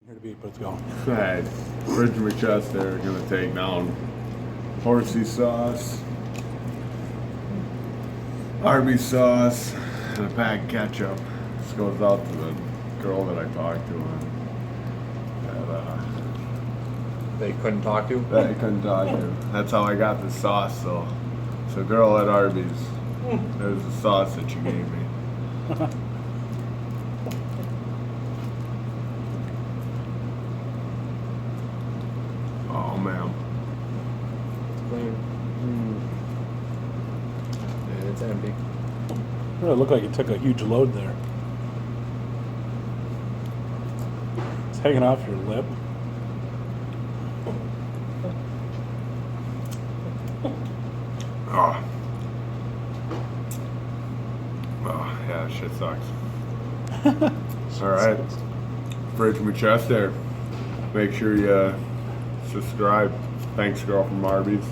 Here to be, but let's go. Alright, Bridge and McChester are gonna take down Horsey sauce, Arbys sauce, and a bag of ketchup. This goes out to the girl that I talked to They couldn't talk to? that I couldn't talk to. That's how I got the sauce, so girl at Arbys, there's the sauce that you gave me. Oh man. Clean. Yeah, it's empty. It really looked like it took a huge load there. It's hanging off your lip. Oh. Oh, yeah, shit sucks. Alright. Bridge McChester. Make sure you subscribe. Thanks, girl from Arbys.